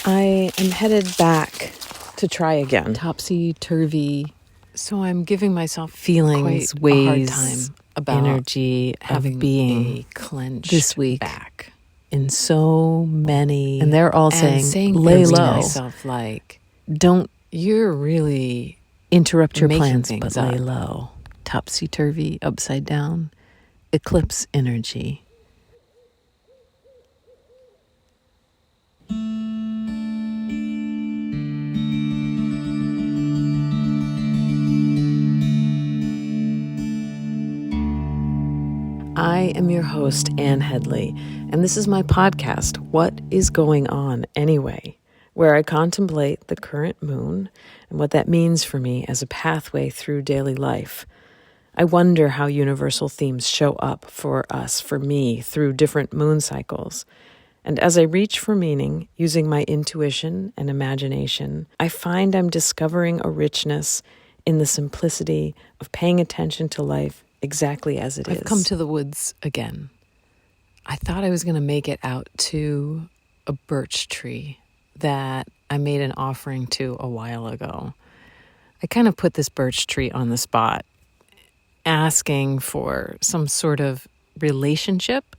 I am headed back to try again. Topsy turvy. So I'm giving myself Feelings, quite ways, a hard time about energy having of being a clenched this week back. in so many, And they're all and saying lay things to low. myself like, Don't you're really interrupt your making plans, things but lay up. low. Topsy turvy, upside down, eclipse energy. I am your host, Ann Headley, and this is my podcast, What is Going On Anyway?, where I contemplate the current moon and what that means for me as a pathway through daily life. I wonder how universal themes show up for us, for me, through different moon cycles. And as I reach for meaning, using my intuition and imagination, I find I'm discovering a richness in the simplicity of paying attention to life exactly as it is. I've come to the woods again. I thought I was going to make it out to a birch tree that I made an offering to a while ago. I kind of put this birch tree on the spot, asking for some sort of relationship.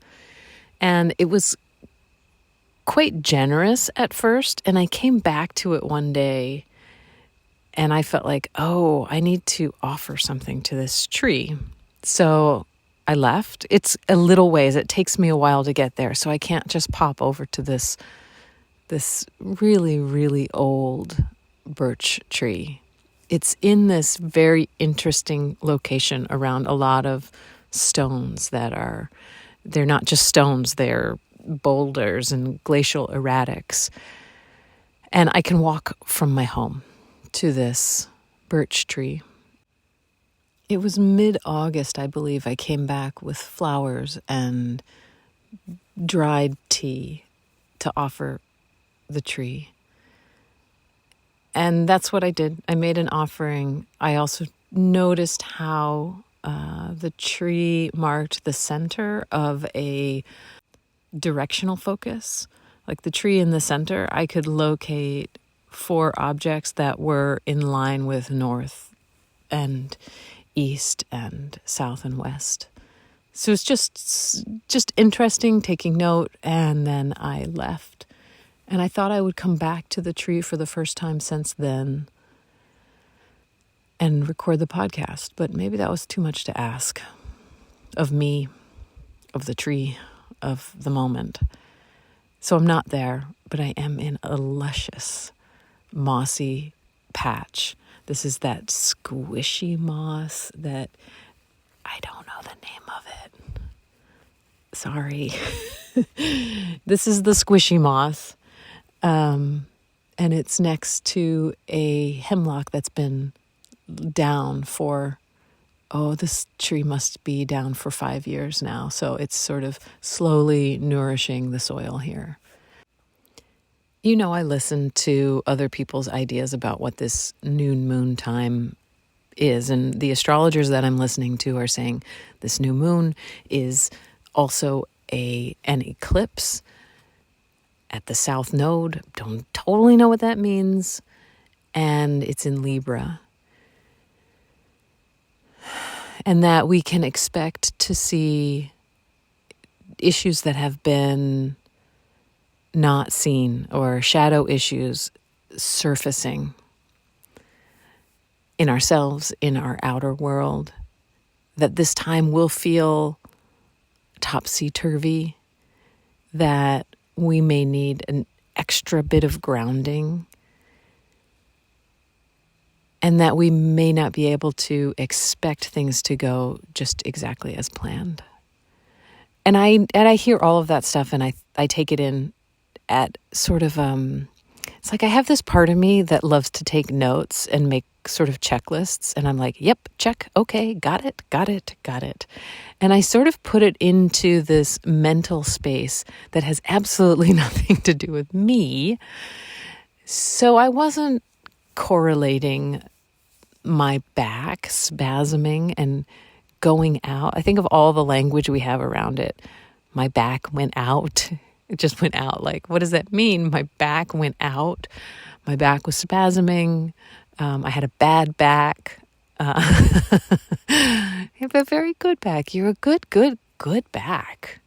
And it was quite generous at first. And I came back to it one day and I felt like, oh, I need to offer something to this tree. So I left. It's a little ways. It takes me a while to get there. So I can't just pop over to this really, really old birch tree. It's in this very interesting location around a lot of stones they're not just stones, they're boulders and glacial erratics. And I can walk from my home to this birch tree. It was mid-August, I believe. I came back with flowers and dried tea to offer the tree. And that's what I did. I made an offering. I also noticed how the tree marked the center of a directional focus. Like the tree in the center, I could locate 4 objects that were in line with north and east and south and west. So it's just interesting, taking note, and then I left. And I thought I would come back to the tree for the first time since then and record the podcast, but maybe that was too much to ask of me, of the tree, of the moment. So I'm not there, but I am in a luscious, mossy patch. This is that squishy moss that I don't know the name of it. Sorry. This is the squishy moss. And it's next to a hemlock that's been down for, this tree must be down for 5 years now. So it's sort of slowly nourishing the soil here. You know, I listen to other people's ideas about what this new moon time is. And the astrologers that I'm listening to are saying this new moon is also an eclipse at the south node. Don't totally know what that means. And it's in Libra. And that we can expect to see issues that have been not seen or shadow issues surfacing in ourselves, in our outer world, that this time will feel topsy-turvy, that we may need an extra bit of grounding, and that we may not be able to expect things to go just exactly as planned. And I hear all of that stuff, and I take it in at sort of, it's like I have this part of me that loves to take notes and make sort of checklists. And I'm like, yep, check. Okay, got it. And I sort of put it into this mental space that has absolutely nothing to do with me. So I wasn't correlating my back spasming and going out. I think of all the language we have around it. My back went out. It just went out. Like, what does that mean? My back went out. My back was spasming. I had a bad back. You have a very good back. You're a good back.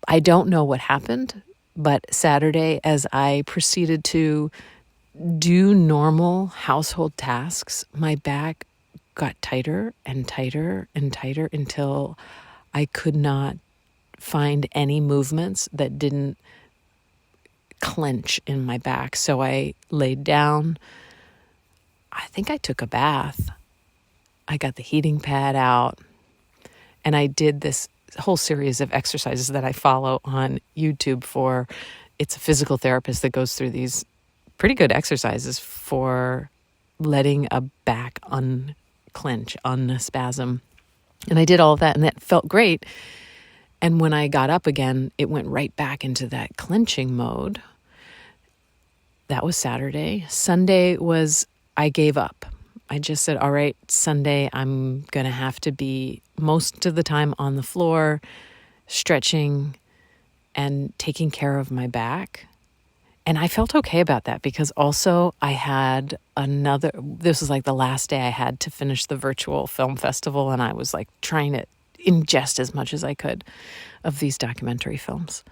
I don't know what happened, but Saturday, as I proceeded to do normal household tasks, my back got tighter and tighter and tighter until I could not find any movements that didn't clench in my back. So I laid down. I think I took a bath. I got the heating pad out, and I did this whole series of exercises that I follow on YouTube for. It's a physical therapist that goes through these pretty good exercises for letting a back unclench, unspasm. And I did all of that, and that felt great. And when I got up again, it went right back into that clenching mode. That was Saturday. Sunday was, I gave up. I just said, all right, Sunday, I'm going to have to be most of the time on the floor, stretching and taking care of my back. And I felt okay about that because also I had this was like the last day I had to finish the virtual film festival, and I was like trying to ingest as much as I could of these documentary films.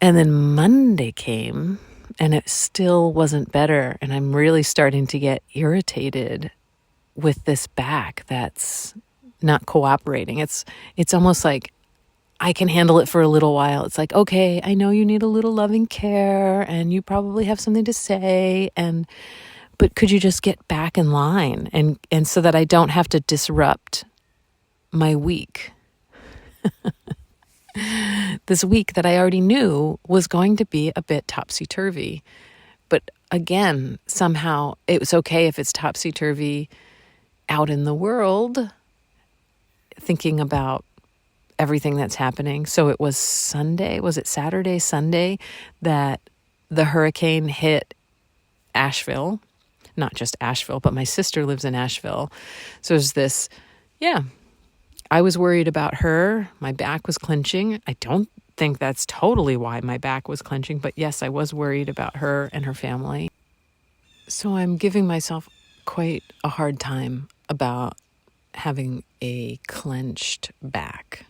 And then Monday came, and it still wasn't better. And I'm really starting to get irritated with this back that's not cooperating. It's almost like I can handle it for a little while. It's like, okay, I know you need a little loving care and you probably have something to say, but could you just get back in line and so that I don't have to disrupt my week? This week that I already knew was going to be a bit topsy-turvy. But again, somehow it was okay if it's topsy-turvy out in the world, thinking about everything that's happening. So it was Sunday, was it Saturday, Sunday, that the hurricane hit Asheville. Not just Asheville, but my sister lives in Asheville. So there's this, I was worried about her. My back was clenching. I don't think that's totally why my back was clenching, but yes, I was worried about her and her family. So I'm giving myself quite a hard time about having a clenched back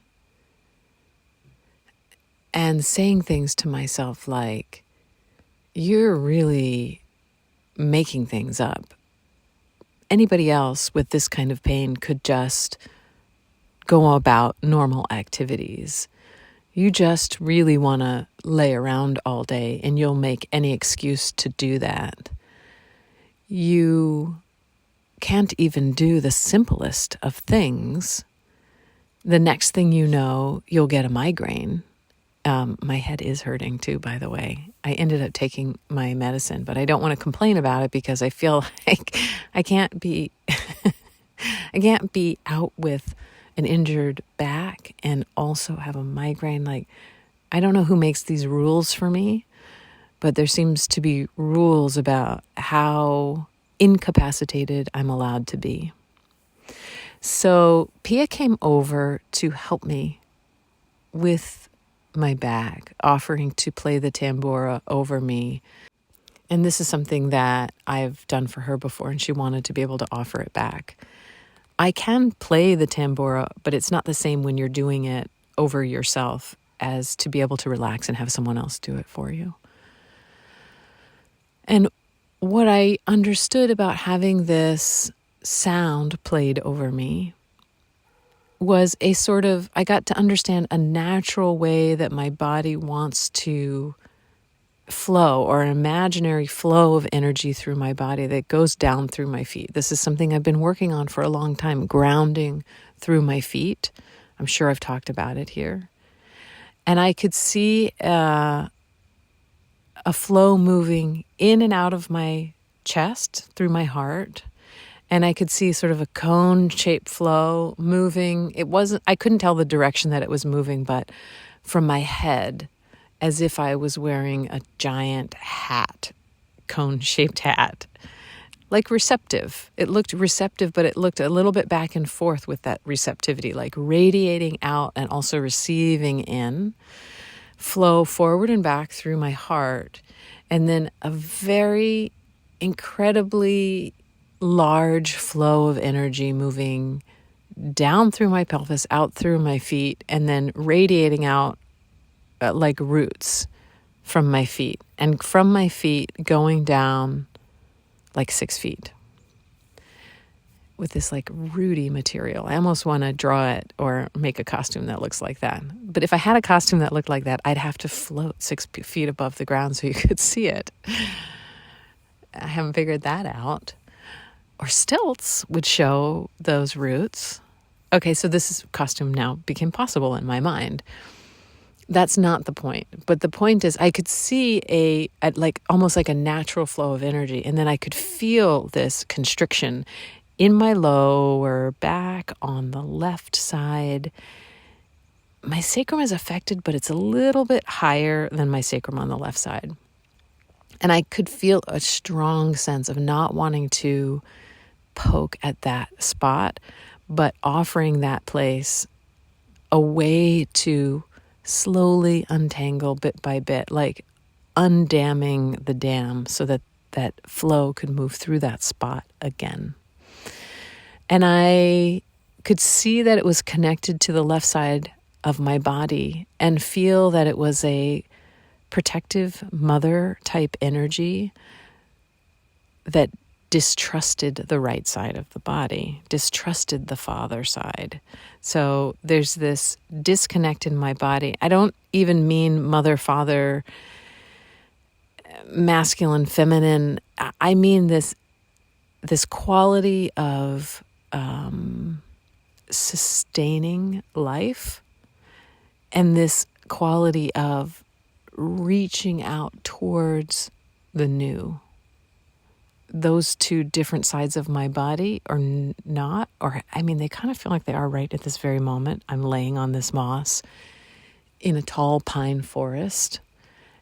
and saying things to myself like, you're really making things up. Anybody else with this kind of pain could just go about normal activities. You just really want to lay around all day and you'll make any excuse to do that. You can't even do the simplest of things. The next thing you know, you'll get a migraine. My head is hurting too, by the way. I ended up taking my medicine, but I don't want to complain about it because I feel like I can't be out with an injured back and also have a migraine. Like, I don't know who makes these rules for me, but there seems to be rules about how incapacitated I'm allowed to be. So Pia came over to help me with my back, offering to play the tambura over me. And this is something that I've done for her before, and she wanted to be able to offer it back. I can play the tambura, but it's not the same when you're doing it over yourself as to be able to relax and have someone else do it for you. And what I understood about having this sound played over me was a sort of, I got to understand a natural way that my body wants to flow, or an imaginary flow of energy through my body that goes down through my feet. This is something I've been working on for a long time, grounding through my feet. I'm sure I've talked about it here. And I could see a flow moving in and out of my chest through my heart. And I could see sort of a cone-shaped flow moving. I couldn't tell the direction that it was moving, but from my head, as if I was wearing a giant hat, cone-shaped hat. like receptive. It looked receptive, but it looked a little bit back and forth with that receptivity, like radiating out and also receiving in, flow forward and back through my heart, and then a very incredibly large flow of energy moving down through my pelvis, out through my feet, and then radiating out like roots from my feet, and from my feet going down like 6 feet with this like rooty material. I almost want to draw it or make a costume that looks like that. But if I had a costume that looked like that, I'd have to float 6 feet above the ground so you could see it. I haven't figured that out. Or stilts would show those roots. Okay, so this costume now became possible in my mind. That's not the point. But the point is I could see a like almost like a natural flow of energy, and then I could feel this constriction in my lower back on the left side. My sacrum is affected, but it's a little bit higher than my sacrum on the left side. And I could feel a strong sense of not wanting to poke at that spot, but offering that place a way to slowly untangle bit by bit, like undamming the dam so that that flow could move through that spot again. And I could see that it was connected to the left side of my body and feel that it was a protective mother type energy that distrusted the right side of the body, distrusted the father side. So there's this disconnect in my body. I don't even mean mother, father, masculine, feminine. I mean this quality of sustaining life, and this quality of reaching out towards the new. Those two different sides of my body are not, or I mean, they kind of feel like they are right at this very moment. I'm laying on this moss in a tall pine forest,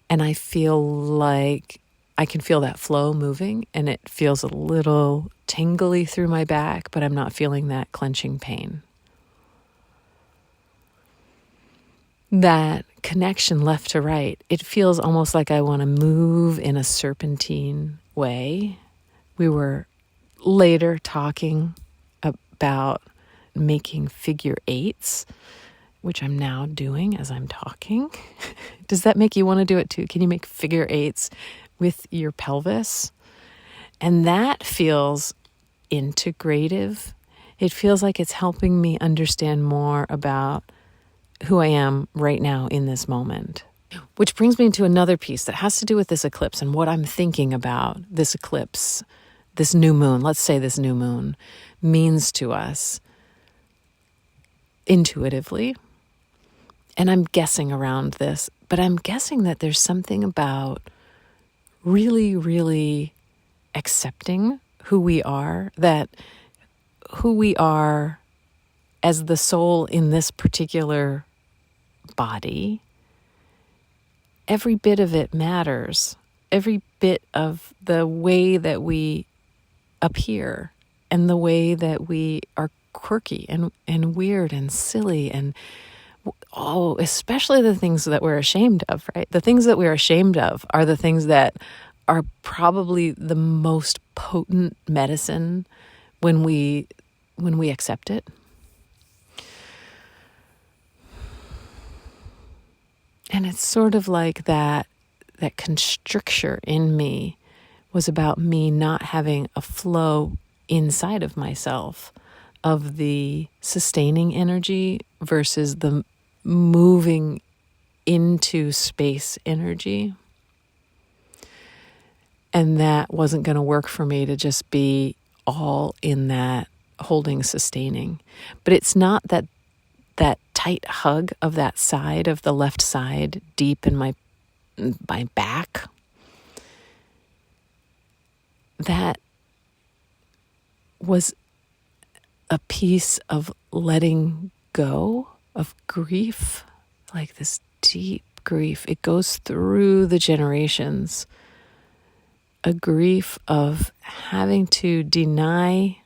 and I feel like I can feel that flow moving, and it feels a little tingly through my back, but I'm not feeling that clenching pain. That connection left to right, it feels almost like I want to move in a serpentine way. We were later talking about making figure eights, which I'm now doing as I'm talking. Does that make you want to do it too? Can you make figure eights with your pelvis? And that feels integrative. It feels like it's helping me understand more about who I am right now in this moment. Which brings me to another piece that has to do with this eclipse and what I'm thinking about this eclipse, this new moon. Let's say this new moon means to us intuitively. And I'm guessing around this, but I'm guessing that there's something about really, really accepting who we are, that who we are as the soul in this particular body, every bit of it matters. Every bit of the way that we appear and the way that we are quirky and weird and silly and especially the things that we're ashamed of, right? The things that we're ashamed of are the things that are probably the most potent medicine when we accept it. And it's sort of like that constricture in me was about me not having a flow inside of myself of the sustaining energy versus the moving into space energy. And that wasn't going to work for me to just be all in that holding, sustaining. But it's not that tight hug of that side, of the left side, deep in my back. That was a piece of letting go of grief, like this deep grief. It goes through the generations a grief of having to deny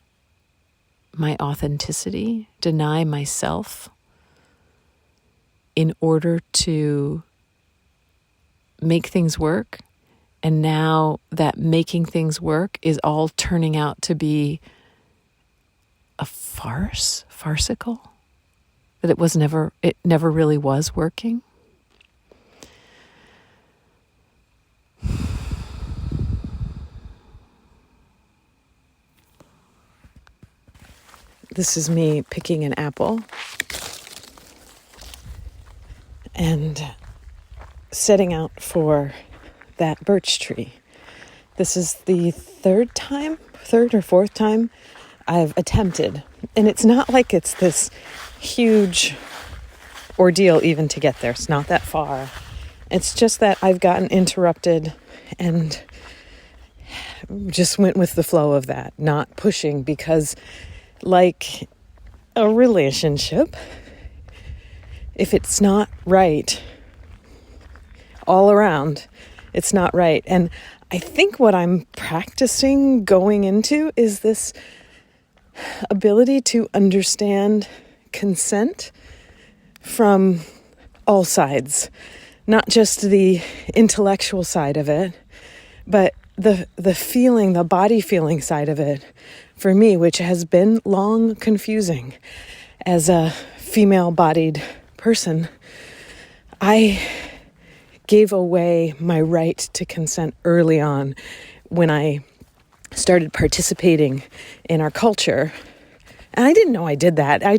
my authenticity, deny myself in order to make things work. And now that making things work is all turning out to be a farcical, that it never really was working. This is me picking an apple and setting out for that birch tree. This is the third or fourth time I've attempted. And it's not like it's this huge ordeal even to get there. It's not that far. It's just that I've gotten interrupted and just went with the flow of that, not pushing, because like a relationship, if it's not right all around, it's not right. And I think what I'm practicing going into is this ability to understand consent from all sides, not just the intellectual side of it, but the feeling, the body feeling side of it for me, which has been long confusing. As a female-bodied person, I gave away my right to consent early on when I started participating in our culture. And I didn't know I did that. I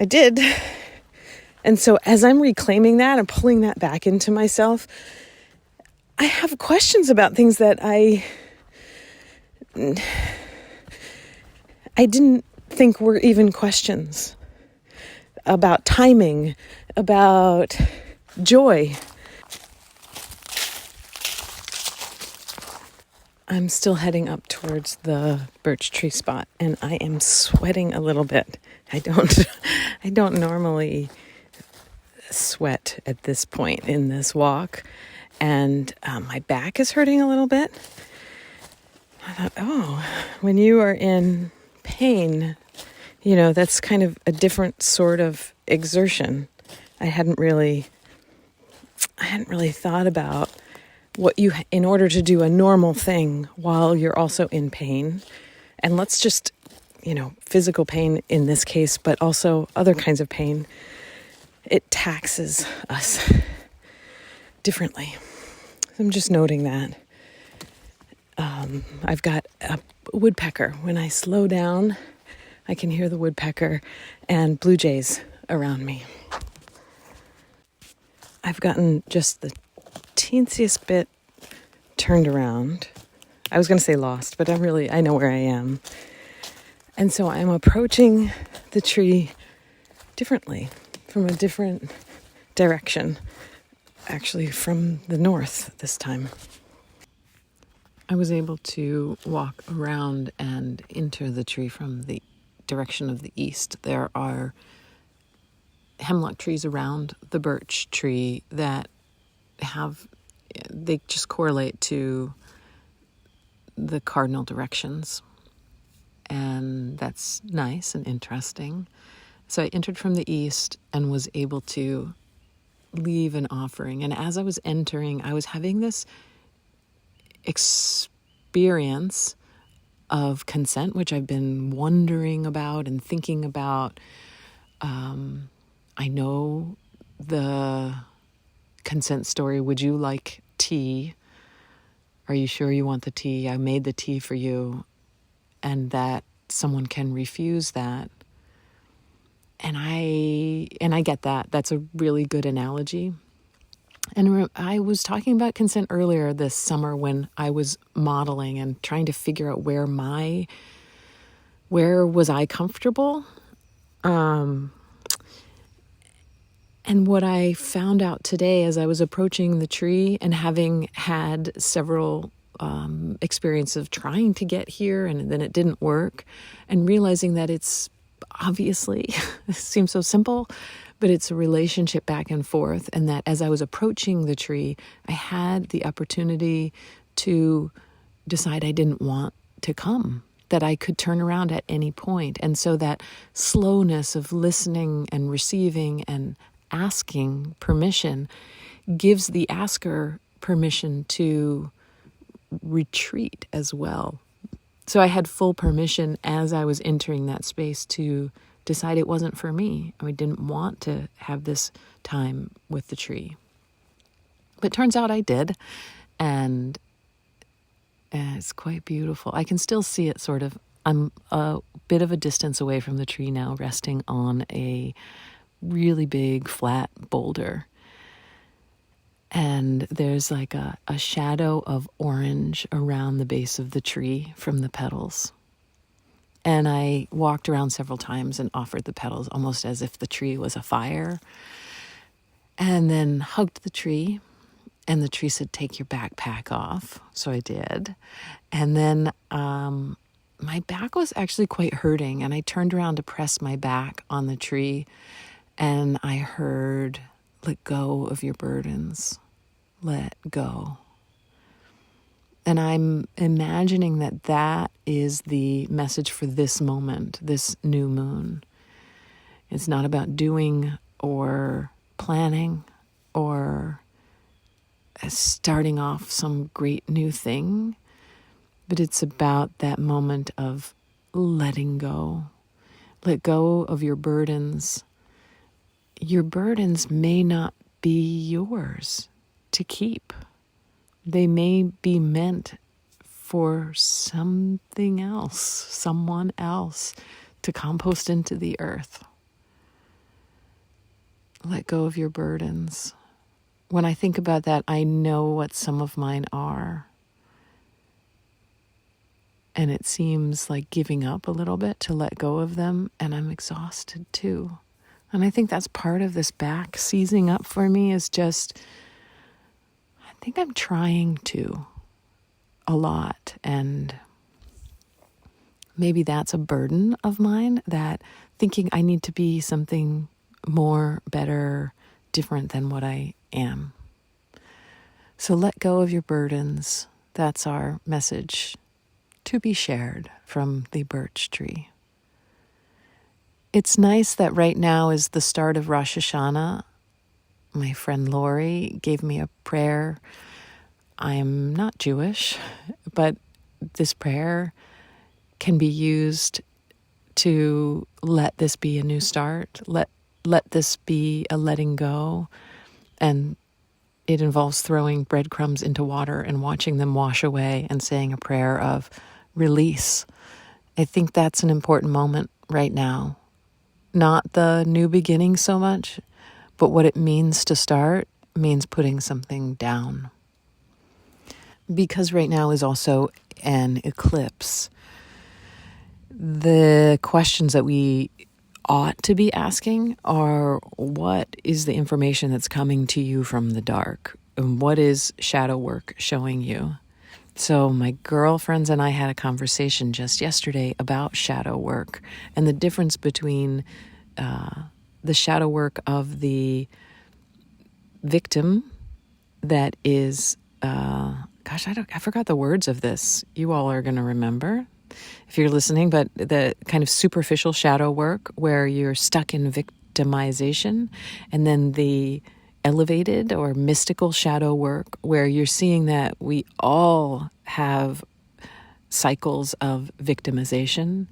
did. And so as I'm reclaiming that and pulling that back into myself, I have questions about things that I didn't think were even questions. About timing, about joy. I'm still heading up towards the birch tree spot, and I am sweating a little bit. I don't normally sweat at this point in this walk, and my back is hurting a little bit. I thought, when you are in pain, that's kind of a different sort of exertion. I hadn't really thought about what in order to do a normal thing while you're also in pain. And let's just, physical pain in this case, but also other kinds of pain, it taxes us differently. I'm just noting that. I've got a woodpecker. When I slow down, I can hear the woodpecker and blue jays around me. I've gotten just the teensiest bit turned around. I was going to say lost, but I know where I am. And so I'm approaching the tree differently, from a different direction, actually from the north this time. I was able to walk around and enter the tree from the direction of the east. There are hemlock trees around the birch tree that they just correlate to the cardinal directions. And that's nice and interesting. So I entered from the east and was able to leave an offering. And as I was entering, I was having this experience of consent, which I've been wondering about and thinking about. I know the consent story. Would you like tea? Are you sure you want the tea? I made the tea for you. And that someone can refuse that. And I get that. That's a really good analogy. And I was talking about consent earlier this summer when I was modeling and trying to figure out where was I comfortable. And what I found out today as I was approaching the tree and having had several experiences of trying to get here and then it didn't work, and realizing that it's obviously, it seems so simple, but it's a relationship back and forth. And that as I was approaching the tree, I had the opportunity to decide I didn't want to come, that I could turn around at any point. And so that slowness of listening and receiving and asking permission gives the asker permission to retreat as well. So I had full permission as I was entering that space to decide it wasn't for me. I didn't want to have this time with the tree. But it turns out I did, and it's quite beautiful. I can still see it sort of. I'm a bit of a distance away from the tree now, resting on a really big flat boulder. And there's like a shadow of orange around the base of the tree from the petals. And I walked around several times and offered the petals almost as if the tree was a fire. And then hugged the tree. And the tree said, "Take your backpack off." So I did. And then my back was actually quite hurting. And I turned around to press my back on the tree. And I heard, "Let go of your burdens. Let go." And I'm imagining that that is the message for this moment, this new moon. It's not about doing or planning or starting off some great new thing, but it's about that moment of letting go. Let go of your burdens. Your burdens may not be yours to keep. They may be meant for something else, someone else, to compost into the earth. Let go of your burdens. When I think about that, I know what some of mine are. And it seems like giving up a little bit to let go of them, and I'm exhausted too. And I think that's part of this back seizing up for me is just, I think I'm trying to a lot. And maybe that's a burden of mine, that thinking I need to be something more, better, different than what I am. So let go of your burdens. That's our message to be shared from the birch tree. It's nice that right now is the start of Rosh Hashanah. My friend Lori gave me a prayer. I'm not Jewish, but this prayer can be used to let this be a new start. Let this be a letting go. And it involves throwing breadcrumbs into water and watching them wash away and saying a prayer of release. I think that's an important moment right now. Not the new beginning so much, but what it means to start means putting something down. Because right now is also an eclipse, the questions that we ought to be asking are, what is the information that's coming to you from the dark? And what is shadow work showing you? So my girlfriends and I had a conversation just yesterday about shadow work and the difference between the shadow work of the victim that is, I forgot the words of this. You all are going to remember if you're listening, but the kind of superficial shadow work where you're stuck in victimization, and then the elevated or mystical shadow work where you're seeing that we all have cycles of victimization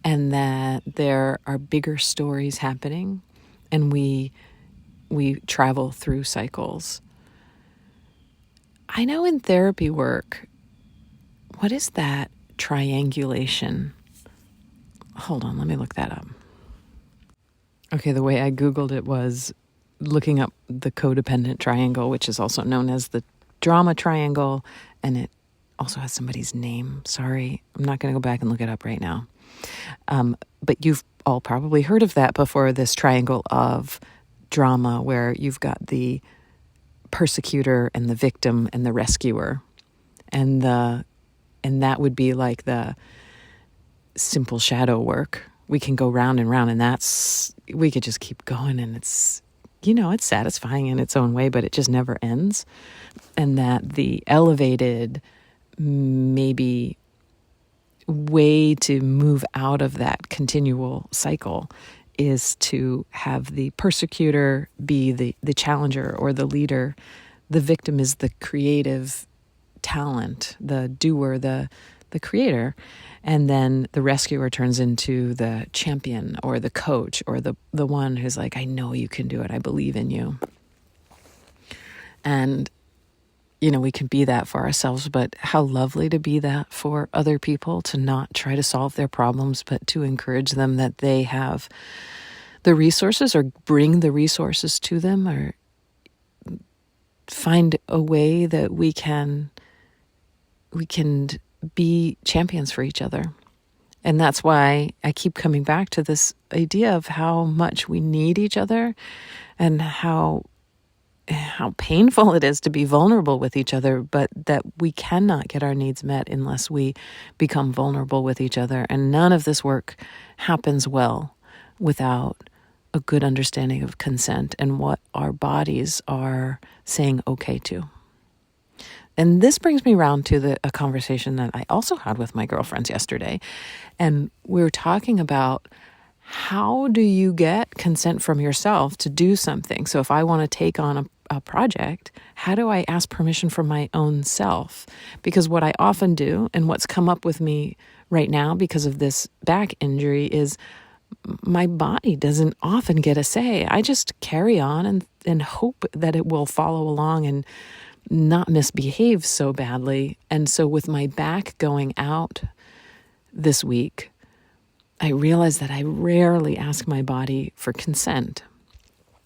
and that there are bigger stories happening, and we travel through cycles. I know in therapy work, what is that triangulation? Hold on, let me look that up. Okay, the way I Googled it was looking up the codependent triangle, which is also known as the drama triangle, and it also has somebody's name. Sorry, I'm not going to go back and look it up right now. But you've all probably heard of that before, this triangle of drama where you've got the persecutor and the victim and the rescuer. And that would be like the simple shadow work. We can go round and round, and we could just keep going, and it's satisfying in its own way, but it just never ends. And that the elevated maybe way to move out of that continual cycle is to have the persecutor be the challenger or the leader. The victim is the creative talent, the doer, the creator. And then the rescuer turns into the champion or the coach or the one who's like, I know you can do it. I believe in you. And, we can be that for ourselves, but how lovely to be that for other people, to not try to solve their problems, but to encourage them that they have the resources, or bring the resources to them, or find a way that we can be champions for each other. And that's why I keep coming back to this idea of how much we need each other, and how painful it is to be vulnerable with each other, but that we cannot get our needs met unless we become vulnerable with each other. And none of this work happens well without a good understanding of consent and what our bodies are saying okay to. And this brings me around to a conversation that I also had with my girlfriends yesterday. And we were talking about, how do you get consent from yourself to do something? So if I want to take on a project, how do I ask permission from my own self? Because what I often do, and what's come up with me right now because of this back injury, is my body doesn't often get a say. I just carry on and hope that it will follow along and not misbehave so badly. And so with my back going out this week, I realized that I rarely ask my body for consent.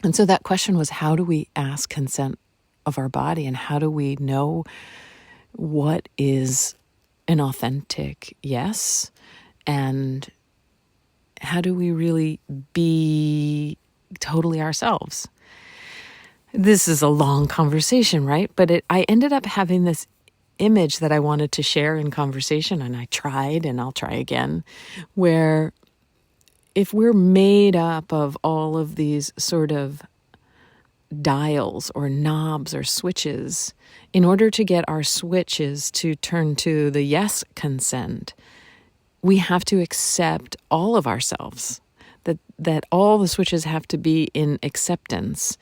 And so that question was, how do we ask consent of our body, and how do we know what is an authentic yes, and how do we really be totally ourselves? This is a long conversation, right? But I ended up having this image that I wanted to share in conversation, and I tried, and I'll try again, where if we're made up of all of these sort of dials or knobs or switches, in order to get our switches to turn to the yes consent, we have to accept all of ourselves, that all the switches have to be in acceptance.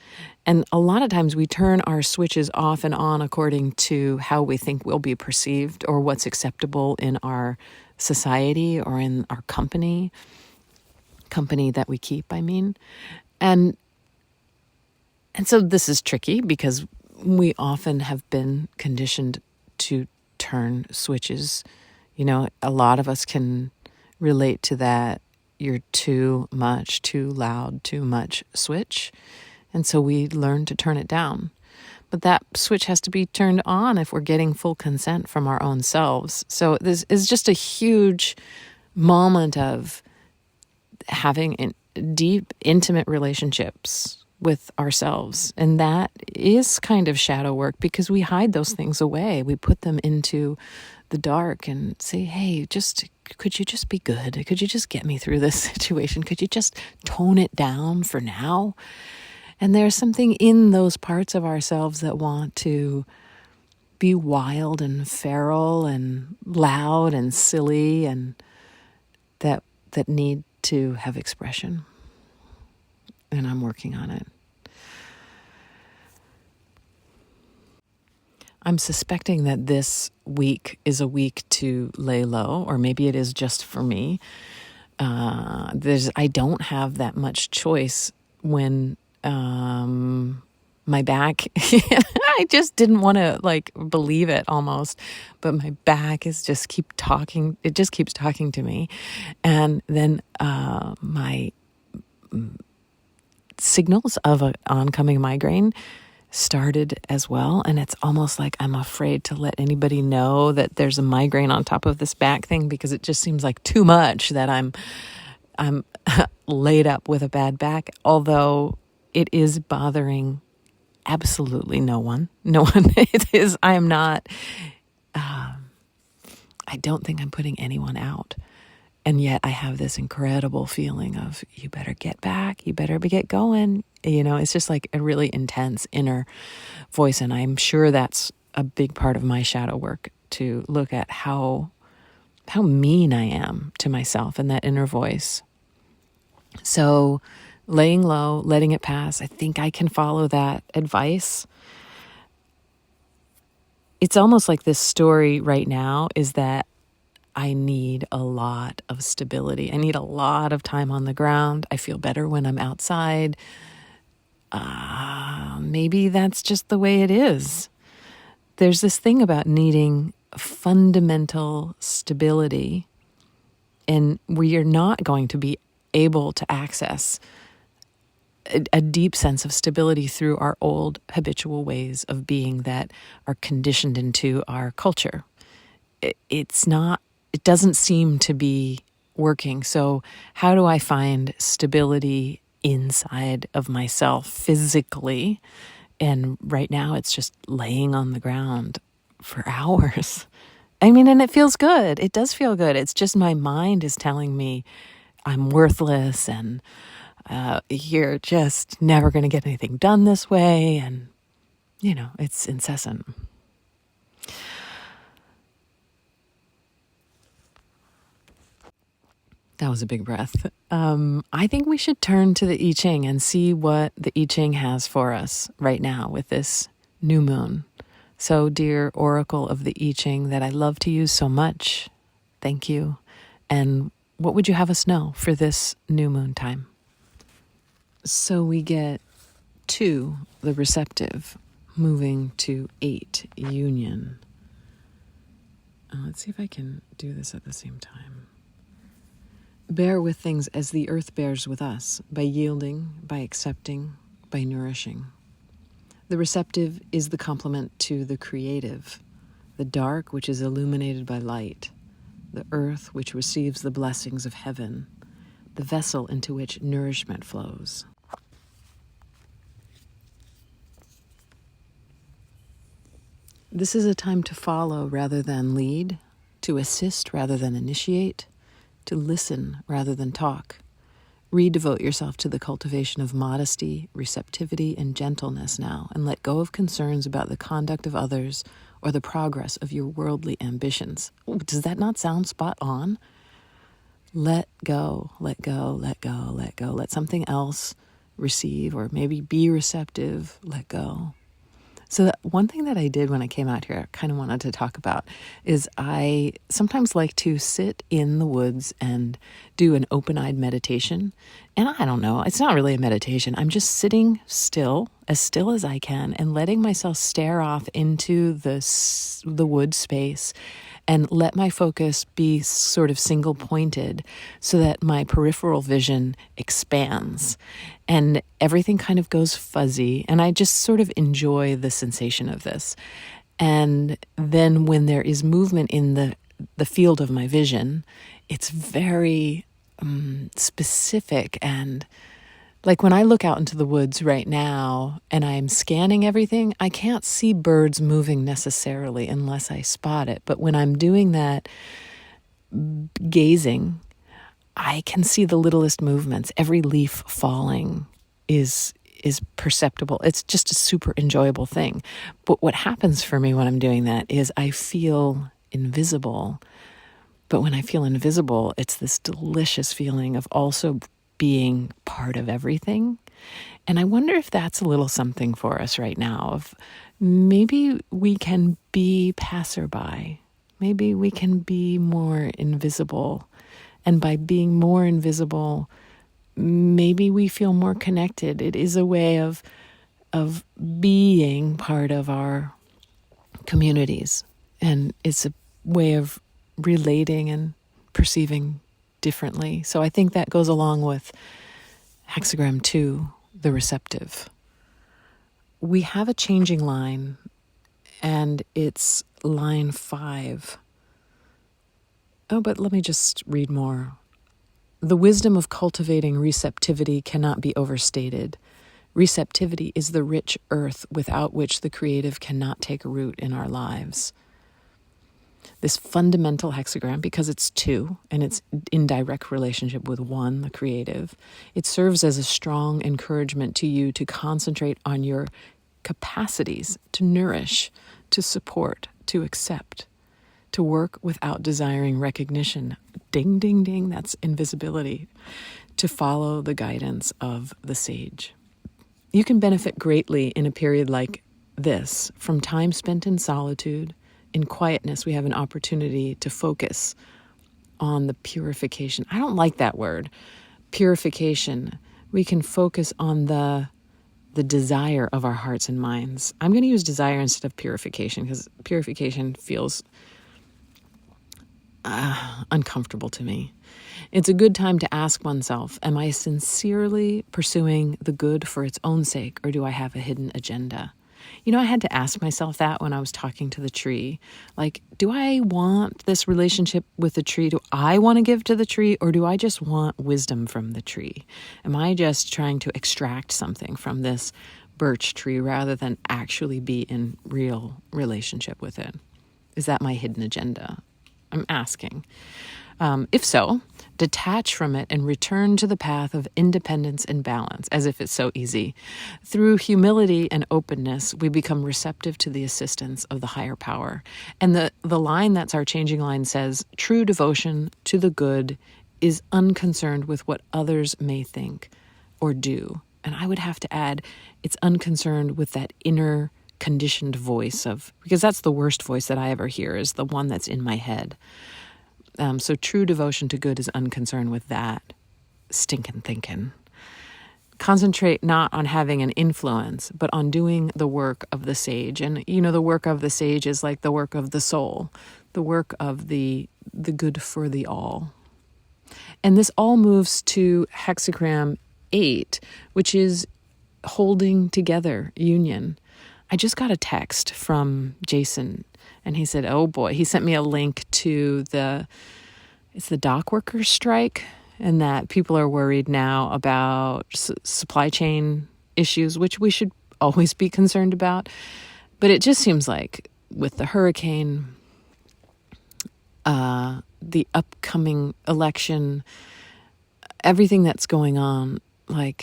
And a lot of times we turn our switches off and on according to how we think we'll be perceived, or what's acceptable in our society or in our company that we keep, I mean. And so this is tricky because we often have been conditioned to turn switches. A lot of us can relate to that. You're too much, too loud, too much switch. And so we learn to turn it down. But that switch has to be turned on if we're getting full consent from our own selves. So this is just a huge moment of having deep, intimate relationships with ourselves. And that is kind of shadow work, because we hide those things away. We put them into the dark and say, hey, could you just be good? Could you just get me through this situation? Could you just tone it down for now? And there's something in those parts of ourselves that want to be wild and feral and loud and silly, and that need to have expression. And I'm working on it. I'm suspecting that this week is a week to lay low, or maybe it is just for me. I don't have that much choice when my back, I just didn't want to believe it almost, but my back is just keeps talking to me. And then my signals of an oncoming migraine started as well. And it's almost like I'm afraid to let anybody know that there's a migraine on top of this back thing, because it just seems like too much that I'm laid up with a bad back, although it is bothering absolutely no one. It is, I am not, I don't think I'm putting anyone out. And yet I have this incredible feeling of, you better get back, you better get going. It's just like a really intense inner voice. And I'm sure that's a big part of my shadow work to look at how mean I am to myself and that inner voice. So laying low, letting it pass, I think I can follow that advice. It's almost like this story right now is that I need a lot of stability. I need a lot of time on the ground. I feel better when I'm outside. Maybe that's just the way it is. There's this thing about needing fundamental stability, and we are not going to be able to access a deep sense of stability through our old habitual ways of being that are conditioned into our culture. It doesn't seem to be working. So how do I find stability inside of myself physically? And right now it's just laying on the ground for hours. I mean, and it feels good. It does feel good. It's just my mind is telling me I'm worthless and you're just never going to get anything done this way. And, it's incessant. That was a big breath. I think we should turn to the I Ching and see what the I Ching has for us right now with this new moon. So, dear Oracle of the I Ching that I love to use so much, thank you. And what would you have us know for this new moon time? So we get 2, the receptive, moving to 8, union. Let's see if I can do this at the same time. Bear with things as the earth bears with us, by yielding, by accepting, by nourishing. The receptive is the complement to the creative, the dark which is illuminated by light, the earth which receives the blessings of heaven, the vessel into which nourishment flows. This is a time to follow rather than lead, to assist rather than initiate, to listen rather than talk. Redevote yourself to the cultivation of modesty, receptivity, and gentleness now, and let go of concerns about the conduct of others or the progress of your worldly ambitions. Ooh, does that not sound spot on? Let go, let go, let go, let go. Let something else receive, or maybe be receptive, let go. So one thing that I did when I came out here, I kind of wanted to talk about, is I sometimes like to sit in the woods and do an open-eyed meditation. And I don't know, it's not really a meditation. I'm just sitting still as I can, and letting myself stare off into the wood space and let my focus be sort of single-pointed so that my peripheral vision expands and everything kind of goes fuzzy. And I just sort of enjoy the sensation of this. And then when there is movement in the field of my vision, it's very specific. And like when I look out into the woods right now and I'm scanning everything, I can't see birds moving necessarily unless I spot it. But when I'm doing that gazing, I can see the littlest movements. Every leaf falling is perceptible. It's just a super enjoyable thing. But what happens for me when I'm doing that is I feel invisible. But when I feel invisible, it's this delicious feeling of also being part of everything. And I wonder if that's a little something for us right now. Of maybe we can be passerby. Maybe we can be more invisible. And by being more invisible, maybe we feel more connected. It is a way of being part of our communities. And it's a way of relating and perceiving differently. So I think that goes along with hexagram 2, the receptive. We have a changing line, and it's line 5. Oh, but let me just read more. The wisdom of cultivating receptivity cannot be overstated. Receptivity is the rich earth without which the creative cannot take root in our lives. This fundamental hexagram, because it's 2 and it's in direct relationship with 1, the creative, it serves as a strong encouragement to you to concentrate on your capacities to nourish, to support, to accept. to work without desiring recognition. Ding, ding, ding, that's invisibility. To follow the guidance of the sage. You can benefit greatly in a period like this from time spent in solitude. In quietness, we have an opportunity to focus on the purification. I don't like that word, purification. We can focus on the desire of our hearts and minds. I'm going to use desire instead of purification because purification feels uncomfortable to me. It's a good time to ask oneself, am I sincerely pursuing the good for its own sake, or do I have a hidden agenda? I had to ask myself that when I was talking to the tree. Like, do I want this relationship with the tree? Do I want to give to the tree, or do I just want wisdom from the tree? Am I just trying to extract something from this birch tree rather than actually be in real relationship with it? Is that my hidden agenda? I'm asking. If so, detach from it and return to the path of independence and balance, as if it's so easy. Through humility and openness, we become receptive to the assistance of the higher power. And the line that's our changing line says, true devotion to the good is unconcerned with what others may think or do. And I would have to add, it's unconcerned with that inner conditioned voice because that's the worst voice that I ever hear, is the one that's in my head. So true devotion to good is unconcerned with that stinking thinking. Concentrate not on having an influence, but on doing the work of the sage. And, the work of the sage is like the work of the soul, the work of the good for the all. And this all moves to hexagram 8, which is holding together, union. I just got a text from Jason, and he said, oh boy, he sent me a link to it's the dock workers strike, and that people are worried now about supply chain issues, which we should always be concerned about. But it just seems like with the hurricane, the upcoming election, everything that's going on, I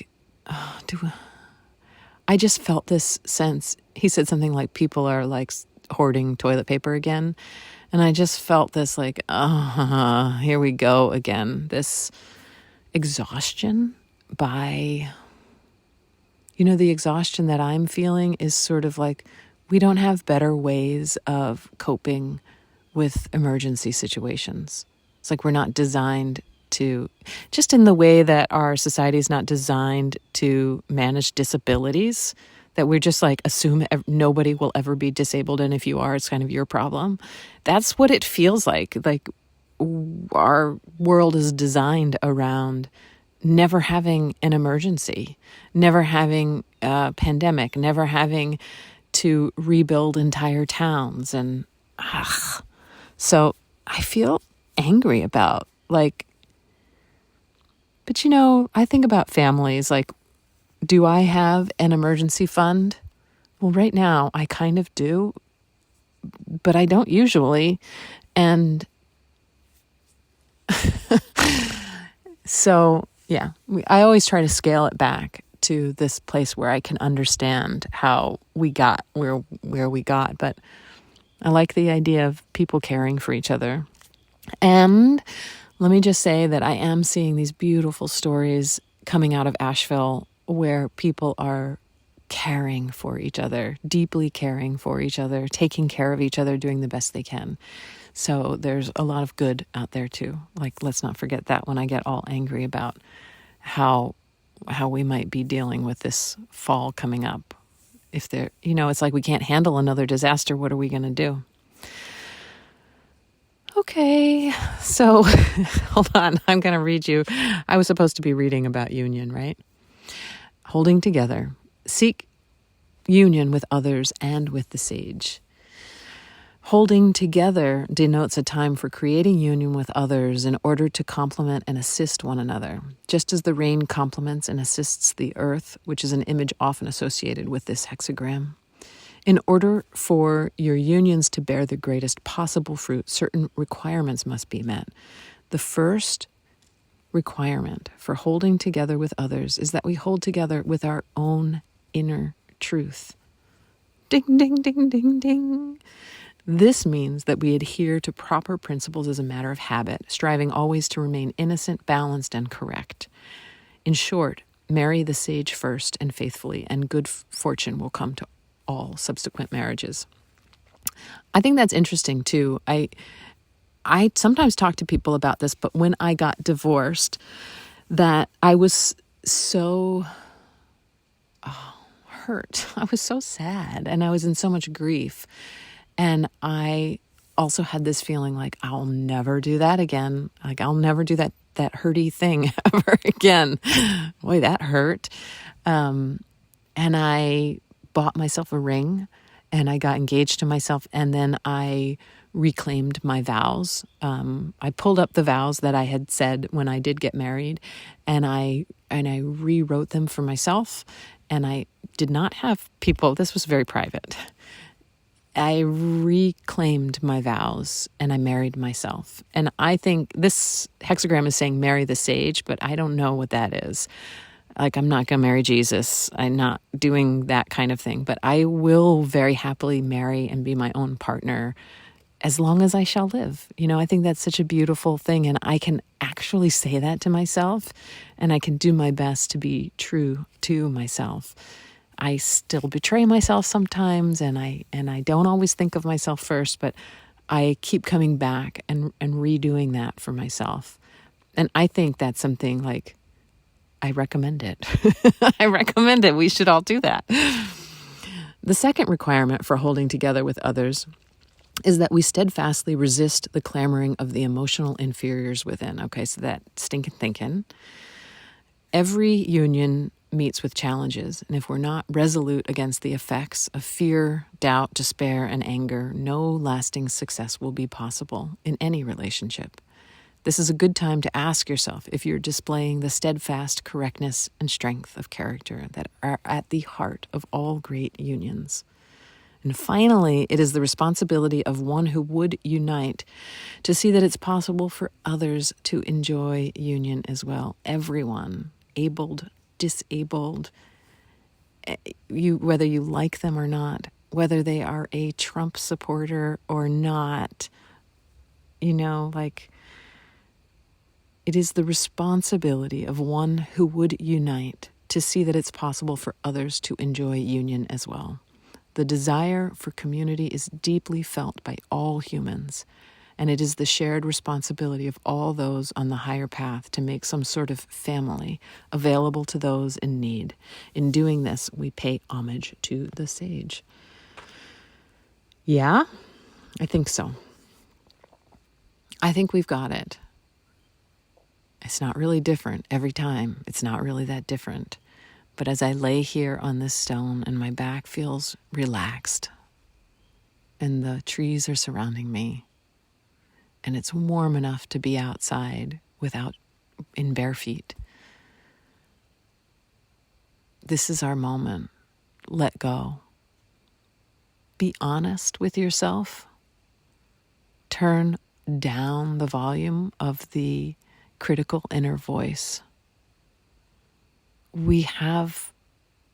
just felt this sense. He said something like people are like hoarding toilet paper again. And I just felt this here we go again. This exhaustion by, the exhaustion that I'm feeling is sort of like we don't have better ways of coping with emergency situations. It's like we're not designed to, just in the way that our society is not designed to manage disabilities, that we're just like assume nobody will ever be disabled, and if you are, it's kind of your problem. That's what it feels like. Like our world is designed around never having an emergency, never having a pandemic, never having to rebuild entire towns. And so I feel angry about but I think about families like, do I have an emergency fund? Well, right now I kind of do, but I don't usually. And so, yeah, I always try to scale it back to this place where I can understand how we got where we got. But I like the idea of people caring for each other. And let me just say that I am seeing these beautiful stories coming out of Asheville where people are caring for each other, deeply caring for each other, taking care of each other, doing the best they can. So there's a lot of good out there too. Like, let's not forget that when I get all angry about how we might be dealing with this fall coming up. If there, it's like we can't handle another disaster. What are we going to do? Okay, so hold on. I'm going to read you. I was supposed to be reading about union, right? Holding together. Seek union with others and with the sage. Holding together denotes a time for creating union with others in order to complement and assist one another, just as the rain complements and assists the earth, which is an image often associated with this hexagram. In order for your unions to bear the greatest possible fruit, certain requirements must be met. The first requirement for holding together with others is that we hold together with our own inner truth. Ding, ding, ding, ding, ding. This means that we adhere to proper principles as a matter of habit, striving always to remain innocent, balanced, and correct. In short, marry the sage first and faithfully, and good fortune will come to all subsequent marriages. I think that's interesting too. I sometimes talk to people about this, but when I got divorced, that I was so hurt. I was so sad, and I was in so much grief. And I also had this feeling like, I'll never do that again. Like, I'll never do that hurty thing ever again. Boy, that hurt. And I bought myself a ring, and I got engaged to myself, and then I reclaimed my vows. I pulled up the vows that I had said when I did get married, and I rewrote them for myself, and I did not have people. This was very private. I reclaimed my vows and I married myself. And I think this hexagram is saying marry the sage, but I don't know what that is. Like, I'm not going to marry Jesus. I'm not doing that kind of thing, but I will very happily marry and be my own partner as long as I shall live. I think that's such a beautiful thing. And I can actually say that to myself, and I can do my best to be true to myself. I still betray myself sometimes, and I don't always think of myself first, but I keep coming back and redoing that for myself. And I think that's something like, I recommend it. I recommend it. We should all do that. The second requirement for holding together with others is that we steadfastly resist the clamoring of the emotional inferiors within. Okay, so that stinking thinking. Every union meets with challenges, and if we're not resolute against the effects of fear, doubt, despair, and anger, no lasting success will be possible in any relationship. This is a good time to ask yourself if you're displaying the steadfast correctness and strength of character that are at the heart of all great unions. And finally, it is the responsibility of one who would unite to see that it's possible for others to enjoy union as well. Everyone, abled, disabled, whether you like them or not, whether they are a Trump supporter or not, it is the responsibility of one who would unite to see that it's possible for others to enjoy union as well. The desire for community is deeply felt by all humans, and it is the shared responsibility of all those on the higher path to make some sort of family available to those in need. In doing this, we pay homage to the sage. Yeah, I think so. I think we've got it. It's not really different every time. It's not really that different. But as I lay here on this stone and my back feels relaxed and the trees are surrounding me and it's warm enough to be outside in bare feet, this is our moment. Let go. Be honest with yourself. Turn down the volume of the critical inner voice. We have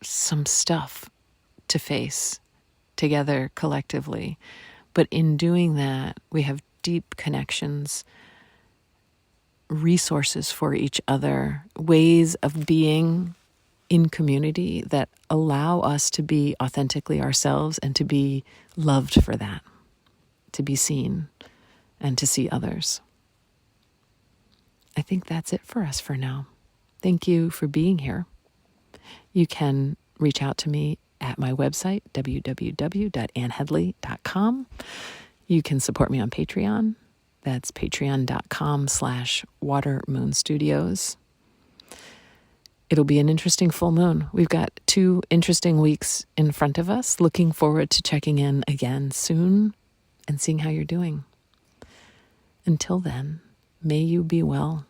some stuff to face together collectively, but in doing that, we have deep connections, resources for each other, ways of being in community that allow us to be authentically ourselves and to be loved for that, to be seen and to see others. I think that's it for us for now. Thank you for being here. You can reach out to me at my website, www.annheadley.com. You can support me on Patreon. That's patreon.com/watermoonstudios. It'll be an interesting full moon. We've got 2 interesting weeks in front of us. Looking forward to checking in again soon and seeing how you're doing. Until then, may you be well.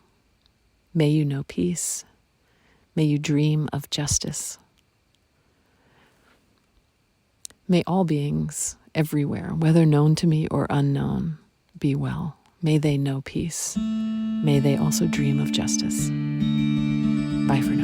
May you know peace. May you dream of justice. May all beings everywhere, whether known to me or unknown, be well. May they know peace. May they also dream of justice. Bye for now.